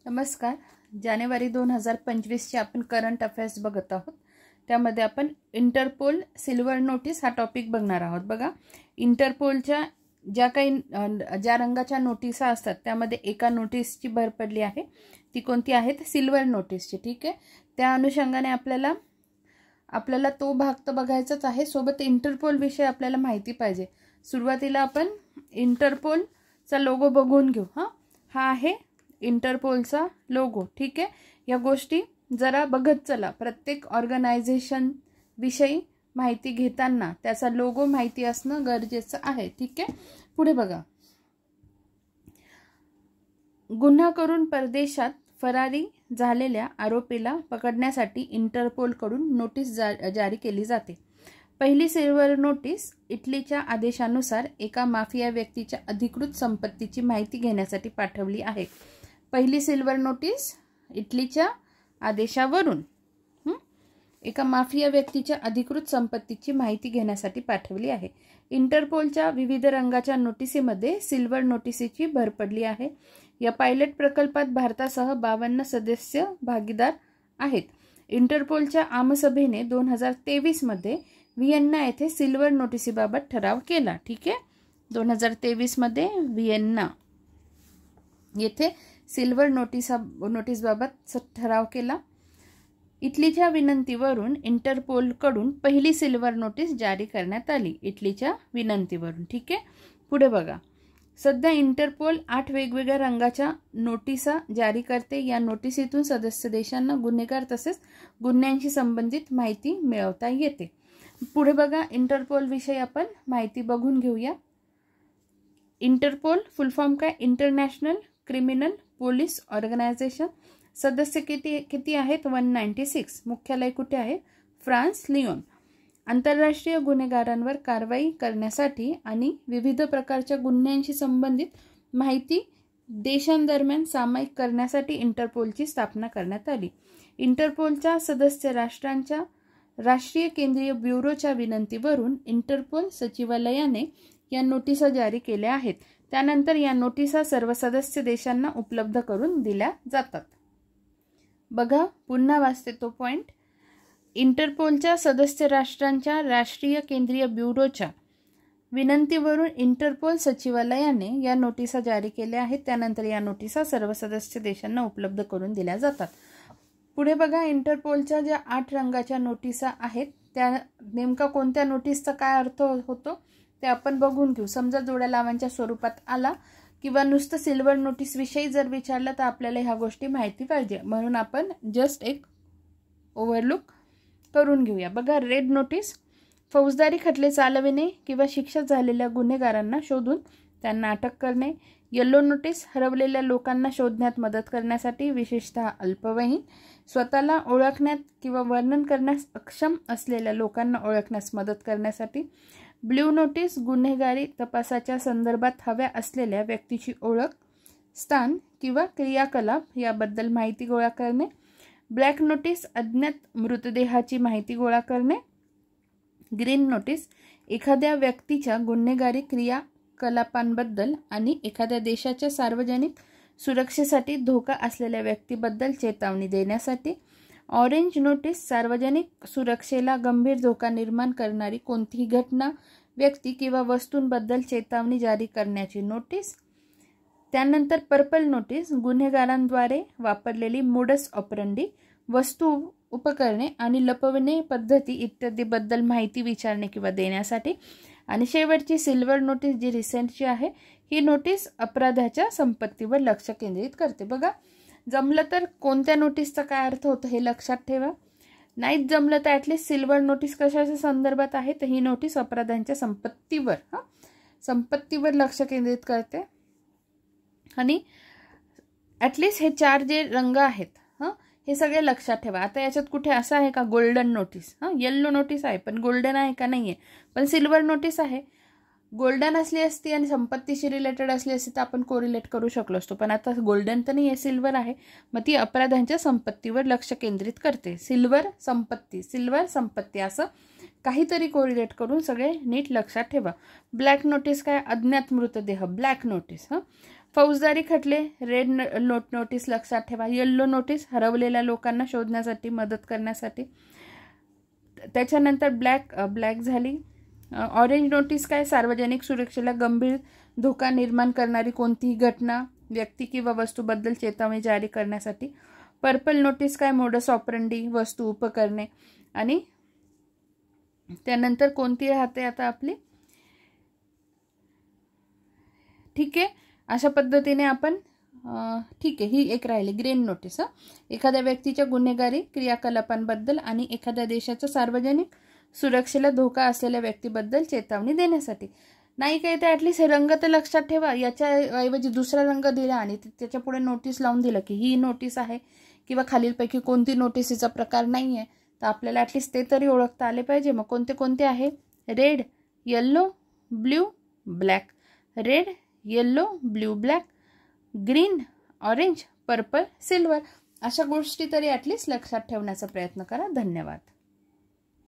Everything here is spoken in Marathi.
नमस्कार. जानेवारी 2025 चे आपण करंट अफेअर्स बघत आहोत. त्यामध्ये आपण इंटरपोल सिल्वर नोटीस हा टॉपिक बघणार आहोत. बघा, इंटरपोलच्या ज्या रंगाच्या नोटिसा असतात त्यामध्ये एका नोटीसची भर पडली आहे. ती कोणती आहे? सिल्वर नोटीसची. ठीक आहे. त्या अनुषंगाने आपल्याला तो भाग तर बघायचाच आहे, सोबत इंटरपोल विषय आपल्याला माहिती पाहिजे. सुरुवातीला आपण इंटरपोलचा लोगो बघून घेऊ. हा आहे इंटरपोलचा लोगो. ठीक आहे. या गोष्टी जरा बघत चला. प्रत्येक ऑर्गनायझेशन विषयी माहिती घेताना त्याचा लोगो माहिती असणं गरजेचं आहे. ठीक आहे. पुढे बघा, गुन्हा करून परदेशात फरारी झालेल्या आरोपीला पकडण्यासाठी इंटरपोलकडून नोटीस जारी केली जाते. पहिली सिल्वर नोटीस इटलीच्या आदेशानुसार एका माफिया व्यक्तीच्या अधिकृत संपत्तीची माहिती घेण्यासाठी पाठवली आहे. पहिली सिल्वर नोटीस इटलीच्या आदेशावरून एका माफिया व्यक्तीच्या अधिकृत संपत्तीची माहिती घेण्यासाठी पाठवली आहे. इंटरपोलच्या विविध रंगाच्या नोटिसीमध्ये सिल्वर नोटिसीची भर पडली आहे. या पायलट प्रकल्पात भारतासह 52 सदस्य भागीदार आहेत. इंटरपोलच्या आमसभेने 2023 मध्ये व्हिएन्ना येथे सिल्वर नोटिसीबाबत ठराव केला. ठीक आहे. 2023 मध्ये व्हिएन्ना येथे सिल्वर नोटीसबाबत ठराव केला. इटलीच्या विनंतीवरून इंटरपोलकडून पहिली सिल्वर नोटीस जारी करण्यात आली. इटलीच्या विनंतीवरून. ठीक आहे. पुढे बघा, सध्या इंटरपोल 8 वेगवेगळ्या रंगाच्या नोटिसा जारी करते. या नोटिसीतून सदस्य देशांना गुन्हेगार तसेच गुन्ह्यांशी संबंधित माहिती मिळवता येते. पुढे बघा, इंटरपोल विषयी आपण माहिती बघून घेऊया. इंटरपोल फुल फॉर्म काय? International criminal police organisation. सदस्य किती आहेत? 196. मुख्यालय कुठे आहे? France, Lyon. आंतरराष्ट्रीय गुन्हेगारांवर कारवाई करण्यासाठी आणि विविध प्रकारच्या गुन्ह्यांशी संबंधित माहिती देशांदरम्यान सामायिक करण्यासाठी इंटरपोलची स्थापना करण्यात आली. इंटरपोलच्या सदस्य राष्ट्रांच्या राष्ट्रीय केंद्रीय ब्युरोच्या विनंतीवरून इंटरपोल सचिवालयाने या नोटिसा जारी केल्या आहेत. त्यानंतर या नोटिसा सर्व सदस्य देशांना उपलब्ध करून दिल्या जातात. बघा, पुन्हा वाचते तो पॉइंट. इंटरपोलच्या सदस्य राष्ट्रांच्या राष्ट्रीय केंद्रीय ब्युरोच्या विनंतीवरून इंटरपोल सचिवालयाने या नोटिसा जारी केल्या आहेत. त्यानंतर या नोटिसा सर्व सदस्य देशांना उपलब्ध करून दिल्या जातात. पुढे बघा, इंटरपोलच्या ज्या 8 रंगाच्या नोटिसा आहेत त्या नेमका कोणत्या नोटीसचा काय अर्थ होतो ते आपण बघून घेऊ. समजा जोड्या लावांच्या स्वरूपात आला किंवा नुसतं सिल्वर नोटीस विषयी जर विचारलं तर आपल्याला ह्या गोष्टी माहिती पाहिजे, म्हणून आपण जस्ट एक ओव्हरलुक करून घेऊया. बघा, रेड नोटीस फौजदारी खटले चालविणे किंवा शिक्षा झालेल्या गुन्हेगारांना शोधून त्यांना अटक करणे. येलो नोटीस हरवलेल्या लोकांना शोधण्यात मदत करण्यासाठी, विशेषतः अल्पवयीन, स्वतःला ओळखण्यात किंवा वर्णन करण्यास अक्षम असलेल्या लोकांना ओळखण्यास मदत करण्यासाठी. ब्ल्यू नोटीस गुन्हेगारी तपासाच्या संदर्भात हव्या असलेल्या व्यक्तीची ओळख, स्थान किंवा क्रियाकलाप याबद्दल माहिती गोळा करणे. ब्लॅक नोटीस अज्ञात मृतदेहाची माहिती गोळा करणे. ग्रीन नोटीस एखाद्या व्यक्तीच्या गुन्हेगारी क्रियाकलापांबद्दल आणि एखाद्या देशाच्या सार्वजनिक सुरक्षेसाठी धोका असलेल्या व्यक्तीबद्दल चेतावणी देण्यासाठी. ऑरेंज नोटीस सार्वजनिक सुरक्षेला गंभीर धोका निर्माण करणारी कोणतीही घटना, व्यक्ती किंवा वस्तूंबद्दल चेतावणी जारी करण्याची नोटीस. त्यानंतर पर्पल नोटीस गुन्हेगारांद्वारे वापरलेली मोडस ऑपरंडी, वस्तू, उपकरणे आणि लपवणे पद्धती इत्यादीबद्दल माहिती विचारणे किंवा देण्यासाठी. आणि शेवटची सिल्वर नोटीस जी रिसेंटची आहे, ही नोटीस अपराधाच्या संपत्तीवर लक्ष केंद्रित करते. बघा, जमलं तर कोणत्या नोटीसचा काय अर्थ होतो हे लक्षात ठेवा. नाहीच जमलं तर ॲटलिस्ट सिल्वर नोटीस कशाच्या संदर्भात आहे, तर ही नोटीस अपराधांच्या संपत्तीवर लक्ष केंद्रित करते. आणि ॲटलिस्ट हे 4 जे रंग आहेत हे सगळे लक्षात ठेवा. आता याच्यात कुठे असं आहे का गोल्डन नोटीस? येल्लो नोटीस आहे पण गोल्डन आहे का? नाही आहे. पण सिल्वर नोटीस आहे. गोल्डन असली असती आणि संपत्तीशी रिलेटेड असली असती तर आपण कोरिलेट करू शकलो असतो, पण आता गोल्डन तर नाही आहे, सिल्वर आहे. मग ती अपराधांच्या संपत्तीवर लक्ष केंद्रित करते. सिल्वर संपत्ती असं काहीतरी कोरिलेट करून सगळे नीट लक्षात ठेवा. ब्लॅक नोटीस काय? अज्ञात मृतदेह, ब्लॅक नोटीस. फौजदारी खटले, रेड नोटीस लक्षात ठेवा. येल्लो नोटीस हरवलेल्या लोकांना शोधण्यासाठी मदत करण्यासाठी. त्याच्यानंतर ब्लॅक झाली. ऑरेंज नोटीस काय, सार्वजनिक सुरक्षेला गंभीर धोका निर्माण करणारी कोणतीही घटना, व्यक्ती किंवा वस्तूबद्दल चेतावणी जारी करण्यासाठी. पर्पल नोटीस काय, मोडस ऑपरंडी, वस्तू, उपकरणे. आणि त्यानंतर कोणती राहते आता आपली, ठीक आहे. अशा पद्धतीने आपण ठीक आहे, ही एक राहिली ग्रीन नोटीस. एखाद्या व्यक्तीच्या गुन्हेगारी क्रियाकलापांबद्दल आणि एखाद्या देशाच्या सार्वजनिक सुरक्षेला धोका असलेल्या व्यक्तीबद्दल चेतावणी देण्यासाठी. नाही काय तर ॲटलिस्ट हे रंग तर लक्षात ठेवा. याच्याऐवजी दुसरा रंग दिला आणि त्याच्या पुढे नोटीस लावून दिलं की ही नोटीस आहे किंवा खालीलपैकी कोणती नोटीसीचा प्रकार नाही आहे, तर आपल्याला ॲटलिस्ट ते तरी ओळखता आले पाहिजे. मग कोणते कोणते आहे, red, yellow, blue, black. Red, yellow, blue, black, green, orange, purple, silver. अशा गोष्टी तरी ॲटलिस्ट लक्षात ठेवण्याचा प्रयत्न करा. धन्यवाद.